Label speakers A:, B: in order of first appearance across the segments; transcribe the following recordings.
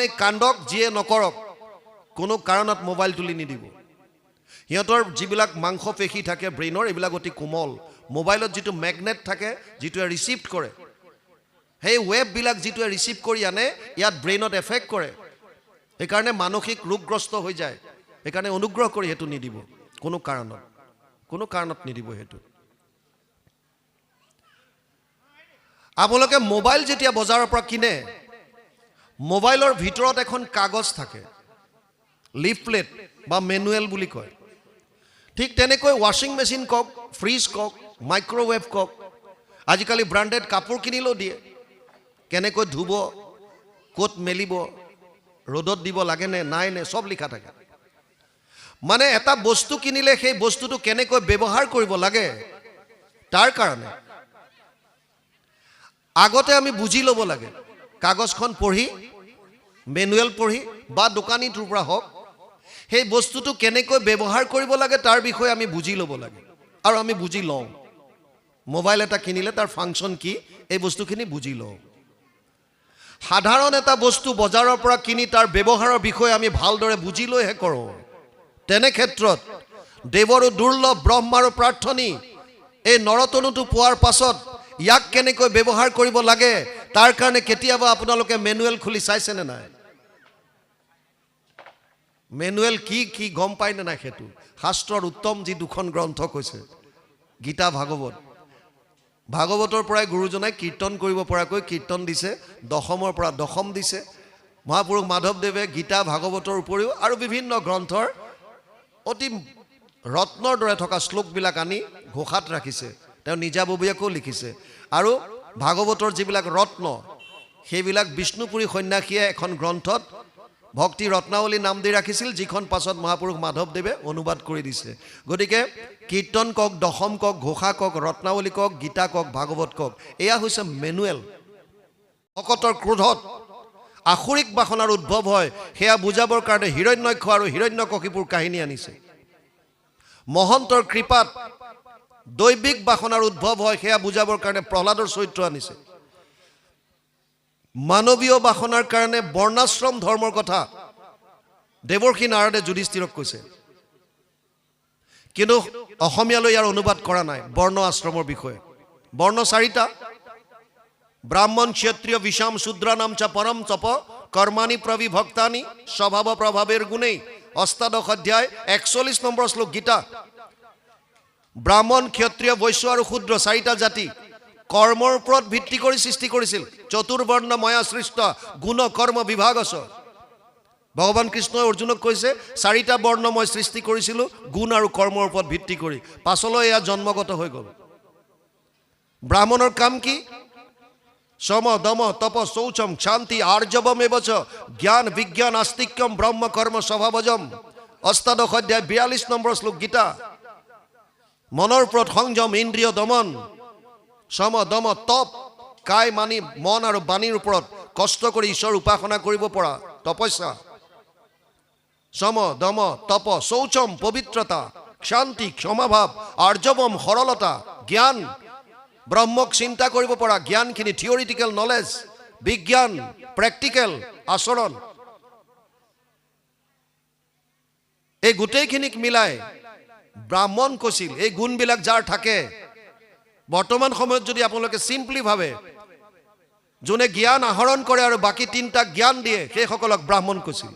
A: যিমানে কাণ্ডক যিয়ে নকৰক কোনো কাৰণত মোবাইল তুলি নিদিব সিহঁতৰ যিবিলাক মাংস পেশী থাকে ব্ৰেইনৰ এইবিলাক অতি কোমল মোবাইলত যিটো মেগনেট থাকে যিটোৱে ৰিচিভ কৰে সেই ৱেববিলাক যিটোৱে ৰিচিভ কৰি আনে ইয়াত ব্ৰেইনত এফেক্ট কৰে সেইকাৰণে মানসিক ৰোগগ্ৰস্ত হৈ যায় সেইকাৰণে অনুগ্ৰহ কৰি সেইটো নিদিব কোনো কাৰণত নিদিব সেইটো আপোনালোকে মোবাইল যেতিয়া বজাৰৰ পৰা কিনে মোবাইলৰ ভিতৰত এখন কাগজ থাকে লিফলেট বা মেনুৱেল বুলি কয় ঠিক তেনেকৈ ৱাশ্বিং মেচিন কওক ফ্ৰিজ কওক মাইক্ৰৱেভ কওক আজিকালি ব্ৰাণ্ডেড কাপোৰ কিনিলেও দিয়ে কেনেকৈ ধুব ক'ত মেলিব ৰ'দত দিব লাগে নে নাই নে সব লিখা থাকে মানে এটা বস্তু কিনিলে সেই বস্তুটো কেনেকৈ ব্যৱহাৰ কৰিব লাগে তাৰ কাৰণে আগতে আমি বুজি ল'ব লাগে কাগজখন পঢ়ি মেনুৱেল পঢ়ি বা দোকানীটোৰ পৰা হওক সেই বস্তুটো কেনেকৈ ব্যৱহাৰ কৰিব লাগে তাৰ বিষয়ে আমি বুজি ল'ব লাগে আৰু আমি বুজি লওঁ মোবাইল এটা কিনিলে তাৰ ফাংচন কি এই বস্তুখিনি বুজি লওঁ সাধাৰণ এটা বস্তু বজাৰৰ পৰা কিনি তাৰ ব্যৱহাৰৰ বিষয়ে আমি ভালদৰে বুজি লৈহে কৰোঁ তেনে ক্ষেত্ৰত দেৱৰো দুৰ্লভ ব্ৰহ্মাৰো প্ৰাৰ্থনী এই নৰতনুটো পোৱাৰ পাছত ইয়াক কেনেকৈ ব্যৱহাৰ কৰিব লাগে তাৰ কাৰণে কেতিয়াবা আপোনালোকে মেনুৱেল খুলি চাইছেনে নাই মেনুৱেল কি গম পায় নে নাই সেইটো শাস্ত্ৰৰ উত্তম যি দুখন গ্ৰন্থ কৈছে গীতা ভাগৱতৰ পৰাই গুৰুজনাই কীৰ্তন কৰিব পৰাকৈ কীৰ্তন দিছে দশমৰ পৰা দশম দিছে মহাপুৰুষ মাধৱদেৱে গীতা ভাগৱতৰ উপৰিও আৰু বিভিন্ন গ্ৰন্থৰ অতি ৰত্নৰ দৰে থকা শ্লোকবিলাক আনি ঘোষাত ৰাখিছে তেওঁ নিজাববীয়াকৈও লিখিছে আৰু ভাগৱতৰ যিবিলাক ৰত্ন সেইবিলাক বিষ্ণুপুৰী সন্ন্যাসীয়ে এখন গ্ৰন্থত ভক্তি ৰত্নাৱলী নাম দি ৰাখিছিল যিখন পাছত মহাপুৰুষ মাধৱদেৱে অনুবাদ কৰি দিছে গতিকে কীৰ্তন কক দশম কক ঘোষা কক ৰত্নাৱলী কক গীতা কক ভাগৱত কক এয়া হৈছে মেনুৱেল ভকতৰ ক্ৰোধত আসুৰিক বাসনাৰ উদ্ভৱ হয় সেয়া বুজাবৰ কাৰণে হিৰণ্যক্ষ আৰু হিৰণ্যকশিপুৰ কাহিনী আনিছে মহন্তৰ কৃপাত দৈবিক বাসনাৰ উদ্ভৱ হয় সেয়া বুজাবৰ কাৰণে প্ৰহ্লাদৰ চৰিত্ৰ আনিছে মানৱীয় বাসনাৰ কাৰণে বৰ্ণাশ্ৰম ধৰ্মৰ কথা দেৱৰ্ষি নাৰদে যুধিষ্ঠিৰক কৈছে কিন্তু অসমীয়ালৈ ইয়াৰ অনুবাদ কৰা নাই বৰ্ণ আশ্ৰমৰ বিষয়ে বৰ্ণ চাৰিটা ব্ৰাহ্মণ ক্ষত্ৰিয় বিষাম শূদ্ৰ নাম চ পৰম তপ কৰ্মাণি প্ৰবিভক্তানি স্বভাৱ প্ৰভাৱেৰ গুণেই অষ্টাদশ অধ্যায় 41 নম্বৰ শ্লোক গীতা ব্ৰাহ্মণ ক্ষত্ৰিয় বৈশ্য আৰু শূদ্ৰ চাৰিটা জাতি কৰ্মৰ ওপৰত ভিত্তি কৰি সৃষ্টি কৰিছিল চতুৰ্বৰ্ণ ময়া সৃষ্ট গুণ কৰ্ম বিভাগ আছে ভগৱান কৃষ্ণই অৰ্জুনক কৈছে চাৰিটা বৰ্ণ মই সৃষ্টি কৰিছিলোঁ গুণ আৰু কৰ্মৰ ওপৰত ভিত্তি কৰি পাছলৈ এয়া জন্মগত হৈ গ'ল ব্ৰাহ্মণৰ কাম কি সম দম তপ শৌচম শান্তি আৰ্জবম এবচ জ্ঞান বিজ্ঞান আস্তিক্যম ব্ৰহ্ম কৰ্ম স্বভাৱজম অষ্টাদশ অধ্যায় 42 নম্বৰ শ্লোক গীতা মনৰ ওপৰত সংযম ইন্দ্ৰিয় দমন সম দম তপ কাই মানি মন আৰু বাণীৰ ওপৰত কষ্ট কৰি ঈশ্বৰ উপাসনা কৰিব পৰা তপস্যা সম দম তপ শৌচম পবিত্ৰতা শান্তি ক্ষমাভাৱ আৰ্জবম সৰলতা জ্ঞান ব্ৰহ্মক চিন্তা কৰিব পৰা জ্ঞানখিনি থিয়ৰিটিকেল নলেজ বিজ্ঞান প্ৰেক্টিকেল আচৰণ এই গোটেইখিনিক মিলাই ব্ৰাহ্মণ কৈছিল এই গুণবিলাক যাৰ থাকে বৰ্তমান সময়ত যদি আপোনালোকে সিম্পলি ভাবে যোনে জ্ঞান আহৰণ কৰে আৰু বাকি তিনিটা জ্ঞান দিয়ে সেইসকলক ব্ৰাহ্মণ কৈছিল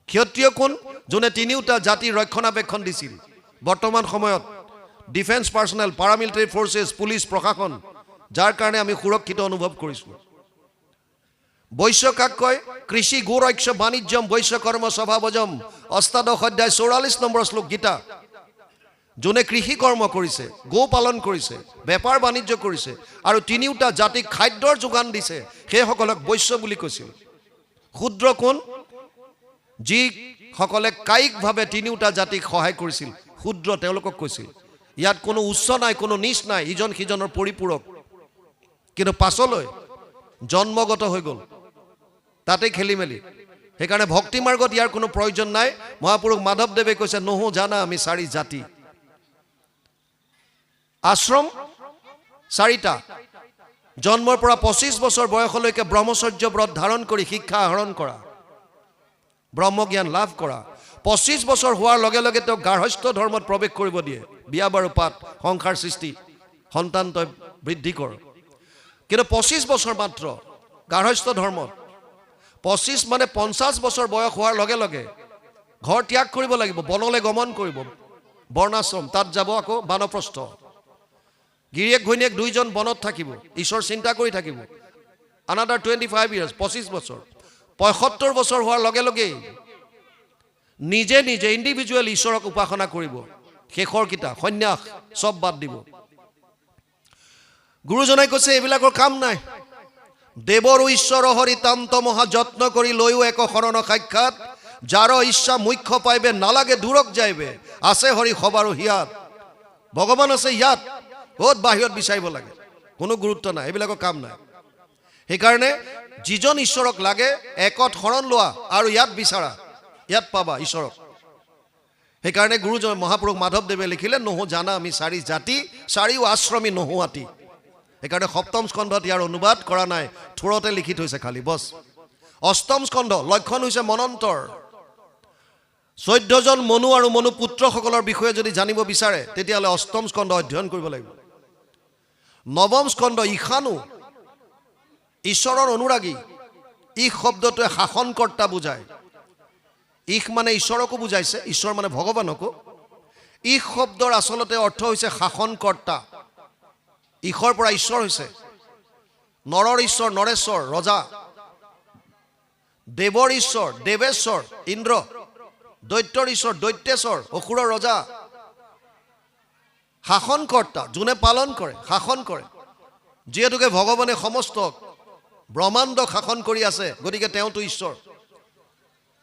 A: ক্ষত্ৰিয় কোন যোনে তিনিওটা জাতিৰ ৰক্ষণাবেক্ষণ দিছিল বৰ্তমান সময়ত ডিফেন্স পাৰ্সনেল পাৰামিলিটাৰী ফৰ্চেছ পুলিচ প্ৰশাসন যাৰ কাৰণে আমি সুৰক্ষিত অনুভৱ কৰিছোঁ বৈশ্য কাক কয় কৃষি গোৰক্ষ বাণিজ্যম বৈশ্য কৰ্ম স্বভাৱজম অষ্টাদশ অধ্যায় 44 নম্বৰ শ্লোক গীতা যোনে কৃষি কৰ্ম কৰিছে গো পালন কৰিছে বেপাৰ বাণিজ্য কৰিছে আৰু তিনিওটা জাতিক খাদ্যৰ যোগান দিছে সেইসকলক বৈশ্য বুলি কৈছিল ক্ষুদ্ৰ কোন যি সকলে কায়িকভাৱে তিনিওটা জাতিক সহায় কৰিছিল ক্ষুদ্ৰ তেওঁলোকক কৈছিল ইয়াত কোনো উচ্চ নাই কোনো নিচ নাই ইজন সিজনৰ পৰিপূৰক কিন্তু পাছলৈ জন্মগত হৈ গ'ল তাতে খেলি মেলি সেইকাৰণে ভক্তি মাৰ্গত ইয়াৰ কোনো প্ৰয়োজন নাই মহাপুৰুষ মাধৱদেৱে কৈছে নহো জানা আমি চাৰি জাতি আশ্ৰম চাৰিটা জন্মৰ পৰা 25 বছৰ বয়সলৈকে ব্ৰহ্মচৰ্য ব্ৰত ধাৰণ কৰি শিক্ষা আহৰণ কৰা, ব্ৰহ্মজ্ঞান লাভ কৰা। 25 বছৰ হোৱাৰ লগে লগে তেওঁ গাৰ্হস্থ্য ধৰ্মত প্ৰৱেশ কৰিব দিয়ে। বিয়া বাৰু পাত, সংসাৰ সৃষ্টি, সন্তান তই বৃদ্ধি কৰ। কিন্তু 25 বছৰ মাত্ৰ গাৰ্হস্থ্য ধৰ্মত। 25 মানে 50 বছৰ বয়স হোৱাৰ লগে লগে ঘৰ ত্যাগ কৰিব লাগিব, বনলৈ গমন কৰিব, বৰ্ণাশ্ৰম, তাত যাব আকৌ বানপ্ৰস্থ। গিৰিয়েক ঘৈণীয়েক দুইজন বনত থাকিব, ঈশ্বৰ চিন্তা কৰি থাকিব। আনাদাৰ 25 years, 25 বছৰ। 75 বছৰ হোৱাৰ লগে লগেই নিজে নিজে ইণ্ডিভিজুৱেল ঈশ্বৰক উপাসনা কৰিব। শেষৰ কিতা সন্ন্যাস চব বাদ দিব। গুৰুজনাই কৈছে এইবিলাকৰ কাম নাই। দেৱৰো ঈশ্বৰ হৰি তান্ত মহা যত্ন কৰি লৈও এক শৰণ সাক্ষাৎ, যাৰ ইচ্ছা মুখ্য পাইবে নালাগে দূৰক যাইবে, আছে হৰি সবাৰো হিয়াত। ভগৱান আছে ইয়াত, ক'ত বাহিৰত বিচাৰিব লাগে, কোনো গুৰুত্ব নাই, এইবিলাকৰ কাম নাই। সেইকাৰণে যিজন ঈশ্বৰক লাগে একত শৰণ লোৱা আৰু ইয়াত বিচাৰা, ইয়াত পাবা ঈশ্বৰক। সেইকাৰণে গুৰুজন মহাপুৰুষ মাধৱদেৱে লিখিলে, নহো জানা আমি চাৰি জাতি, চাৰিও আশ্ৰমী নহো আতি। সেইকাৰণে সপ্তম স্কন্ধত ইয়াৰ অনুবাদ কৰা নাই, থোৰতে লিখি থৈছে খালি বছ। অষ্টম স্কন্ধ লক্ষণ হৈছে মনন্তৰ। 14জন মনু আৰু মনু পুত্ৰসকলৰ বিষয়ে যদি জানিব বিচাৰে তেতিয়াহ'লে অষ্টম স্কন্ধ অধ্যয়ন কৰিব লাগিব। নৱম স্কন্ধ ঈশানু, ঈশ্বৰৰ অনুৰাগী। ঈশ শব্দটোৱে শাসনকৰ্তা বুজায়। ঈশ মানে ঈশ্বৰকো বুজাইছে, ঈশ্বৰ মানে ভগৱানকো। ঈশ শব্দৰ আচলতে অৰ্থ হৈছে শাসনকৰ্তা। ঈশৰ পৰা ঈশ্বৰ হৈছে। নৰৰ ঈশ্বৰ নৰেশ্বৰ ৰজা, দেৱৰ ঈশ্বৰ দেৱেশ্বৰ ইন্দ্ৰ, দৈত্যৰ ঈশ্বৰ দৈত্যেশ্বৰ অসুৰৰ ৰজা। শাসনকৰ্তা, যোনে পালন কৰে, শাসন কৰে। যিহেতুকে ভগৱানে সমস্ত ব্ৰহ্মাণ্ডক শাসন কৰি আছে, গতিকে তেওঁতো ঈশ্বৰ।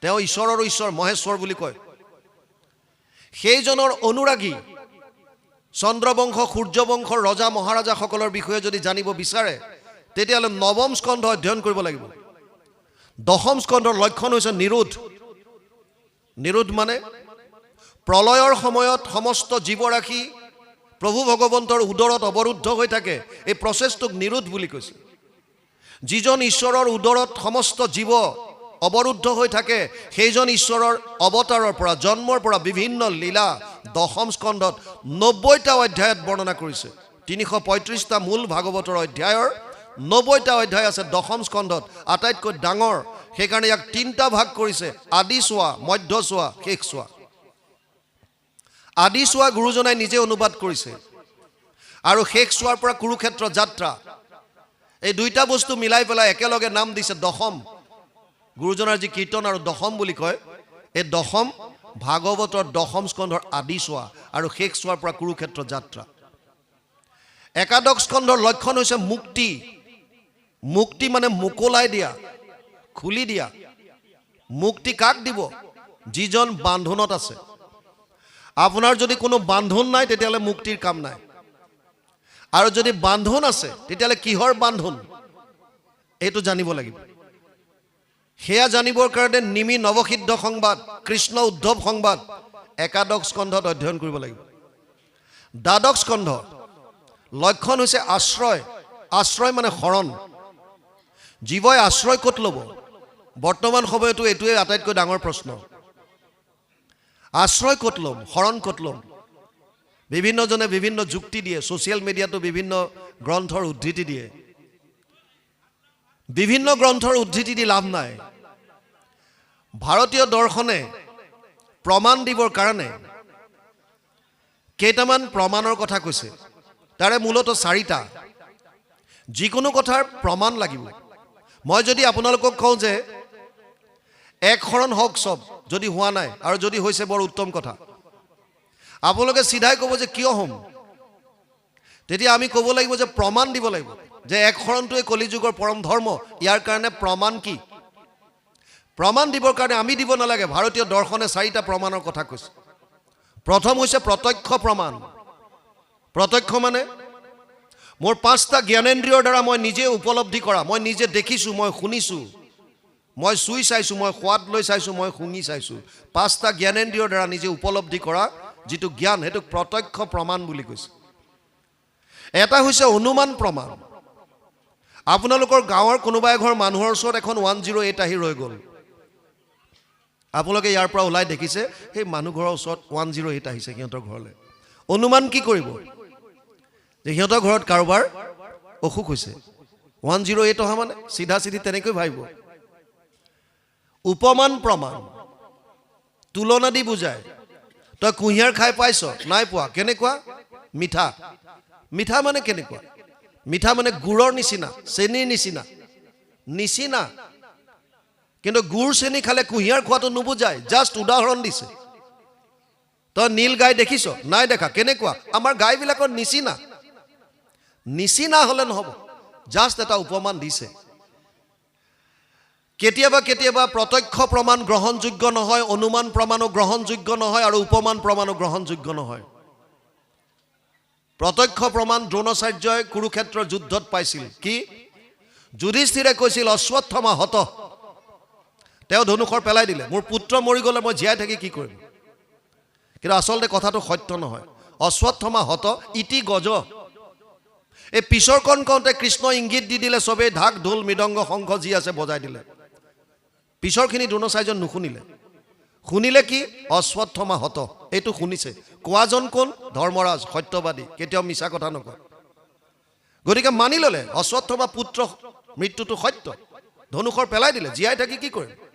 A: তেওঁ ঈশ্বৰৰো ঈশ্বৰ, মহেশ্বৰ বুলি কয়। সেইজনৰ অনুৰাগী চন্দ্ৰবংশ সূৰ্যবংশৰ ৰজা মহাৰাজাসকলৰ বিষয়ে যদি জানিব বিচাৰে তেতিয়াহ'লে নৱম স্কন্ধ অধ্যয়ন কৰিব লাগিব। দশম স্কন্ধৰ লক্ষণ হৈছে নিৰোধ। নিৰোধ মানে প্ৰলয়ৰ সময়ত সমস্ত জীৱৰাশি প্ৰভু ভগৱন্তৰ উদৰত অৱৰুদ্ধ হৈ থাকে, এই প্ৰচেছটোক নিৰোধ বুলি কৈছে। যিজন ঈশ্বৰৰ উদৰত সমস্ত জীৱ অৱৰুদ্ধ হৈ থাকে, সেইজন ঈশ্বৰৰ অৱতাৰৰ পৰা জন্মৰ পৰা বিভিন্ন লীলা দশম স্কন্ধত 90টা অধ্যায়ত বৰ্ণনা কৰিছে। 335টা মূল ভাগৱতৰ অধ্যায়ৰ 90টা অধ্যায় আছে দশম স্কন্ধত, আটাইতকৈ ডাঙৰ। সেইকাৰণে ইয়াক 3টা ভাগ কৰিছে, আদি চোৱা, মধ্য চোৱা, শেষ চোৱা। আদি চোৱা গুৰুজনাই নিজে অনুবাদ কৰিছে, আৰু শেষ চোৱাৰ পৰা কুৰুক্ষেত্ৰ যাত্ৰা, এই দুইটা বস্তু মিলাই পেলাই একেলগে নাম দিছে দশম। গুৰুজনাৰ যি কীৰ্তন আৰু দশম বুলি কয়, এই দশম ভাগৱতৰ দশম স্কন্ধৰ আদি চোৱা আৰু শেষ চোৱাৰ পৰা কুৰুক্ষেত্ৰ যাত্ৰা। একাদশ স্কন্ধৰ লক্ষণ হৈছে মুক্তি। মুক্তি মানে মোকলাই দিয়া, খুলি দিয়া। মুক্তি কাক দিব? যিজন বান্ধোনত আছে। আপোনাৰ যদি কোনো বান্ধোন নাই তেতিয়াহ'লে মুক্তিৰ কাম নাই, আৰু যদি বান্ধোন আছে তেতিয়াহ'লে কিহৰ বান্ধোন এইটো জানিব লাগিব। সেয়া জানিবৰ কাৰণে নিমি নৱসিদ্ধ সংবাদ, কৃষ্ণ উদ্ধৱ সংবাদ একাদশ স্কন্ধত অধ্যয়ন কৰিব লাগিব। দ্বাদশ স্কন্ধ লক্ষণ হৈছে আশ্ৰয়। আশ্ৰয় মানে শৰণ। জীৱই আশ্ৰয় ক'ত ল'ব? বৰ্তমান সময়তো এইটোৱে আটাইতকৈ ডাঙৰ প্ৰশ্ন। আশ্ৰয় ক'ত ল'ম, শৰণ ক'ত ল'ম? বিভিন্নজনে বিভিন্ন যুক্তি দিয়ে, ছ'চিয়েল মিডিয়াতো বিভিন্ন গ্ৰন্থৰ উদ্ধৃতি দিয়ে। বিভিন্ন গ্ৰন্থৰ উদ্ধৃতি দি লাভ নাই। ভাৰতীয় দৰ্শনে প্ৰমাণ দিবৰ কাৰণে কেইটামান প্ৰমাণৰ কথা কৈছে, তাৰে মূলতঃ 4টা। যিকোনো কথাৰ প্ৰমাণ লাগিব। মই যদি আপোনালোকক কওঁ যে এক শৰণ হওক চব, যদি হোৱা নাই আৰু যদি হৈছে বৰ উত্তম কথা, আপোনালোকে চিধাই ক'ব যে কিয় হ'ম? তেতিয়া আমি ক'ব লাগিব যে প্ৰমাণ দিব লাগিব যে এক শৰণটোৱে কলিযুগৰ পৰম ধৰ্ম। ইয়াৰ কাৰণে প্ৰমাণ কি? প্ৰমাণ দিবৰ কাৰণে আমি দিব নালাগে। ভাৰতীয় দৰ্শনে 4টা প্ৰমাণৰ কথা কৈছে। প্ৰথম হৈছে প্ৰত্যক্ষ প্ৰমাণ। প্ৰত্যক্ষ মানে মোৰ 5টা জ্ঞানেন্দ্ৰিয়ৰ দ্বাৰা মই নিজে উপলব্ধি কৰা, মই নিজে দেখিছোঁ, মই শুনিছোঁ, মই চুই চাইছোঁ, মই সোৱাদ লৈ চাইছোঁ, মই শুঙি চাইছোঁ। 5টা জ্ঞানেন্দ্ৰিয়ৰ দ্বাৰা নিজে উপলব্ধি কৰা যিটো জ্ঞান, সেইটোক প্ৰত্যক্ষ প্ৰমাণ বুলি কৈছে। এটা হৈছে অনুমান প্ৰমাণ। আপোনালোকৰ গাঁৱৰ কোনোবা এঘৰ মানুহৰ ওচৰত এখন 108 আহি ৰৈ গ'ল। আপোনালোকে ইয়াৰ পৰা ওলাই দেখিছে সেই মানুহ ঘৰৰ ওচৰত 108 আহিছে সিহঁতৰ ঘৰলৈ। অনুমান কি কৰিব যে সিহঁতৰ ঘৰত কাৰোবাৰ অসুখ হৈছে। 108 অহা মানে চিধা চিধি তেনেকৈ ভাবিব। উপমান প্ৰমাণ তুলনা দি বুজায়। তই কুঁহিয়াৰ খাই পাইছ? নাই পোৱা। কেনেকুৱা? মিঠা। মিঠা মানে কেনেকুৱা? মিঠা মানে গুড়ৰ নিচিনা, চেনিৰ নিচিনা নিচিনা। কিন্তু গুড় চেনি খালে কুঁহিয়াৰ খোৱাটো নুবুজায়। জাষ্ট উদাহৰণ দিছে। তই নীল গাই দেখিছ? নাই দেখা। কেনেকুৱা? আমাৰ গাইবিলাকৰ নিচিনা। নিচিনা হ'লে নহ'ব, জাষ্ট এটা উপমান দিছে। কেতিয়াবা কেতিয়াবা প্ৰত্যক্ষ প্ৰমাণ গ্ৰহণযোগ্য নহয়, অনুমান প্ৰমাণো গ্ৰহণযোগ্য নহয়, আৰু উপমান প্ৰমাণো গ্ৰহণযোগ্য নহয়। প্ৰত্যক্ষ প্ৰমাণ দ্ৰোণাচাৰ্যই কুৰুক্ষেত্ৰৰ যুদ্ধত পাইছিল। কি? যুধিষ্ঠিৰে কৈছিল অশ্বত্থামা হত। তেওঁ ধনুষৰ পেলাই দিলে। মোৰ পুত্ৰ মৰি গ'লে মই জীয়াই থাকি কি কৰিম? কিন্তু আচলতে কথাটো সত্য নহয়। অশ্বত্থামা হত ইতি গজ। এই পিছৰ কণ কওঁতে কৃষ্ণ ইংগিত দি দিলে, চবেই ঢাক ঢোল মৃদংগ শংখ যি আছে বজাই দিলে। পিছৰখিনি দ্ৰোণাচাৰ্য নুশুনিলে। শুনিলে কি? অশ্বত্থামা হত। এইটো শুনিছে। কোৱাজন কোন? ধৰ্মৰাজ, সত্যবাদী, কেতিয়াও মিছা কথা নকয়। গতিকে মানি ল'লে অশ্বত্থামা পুত্ৰ মৃত্যুটো সত্য। ধনুষৰ পেলাই দিলে, জীয়াই থাকি কি কৰিম?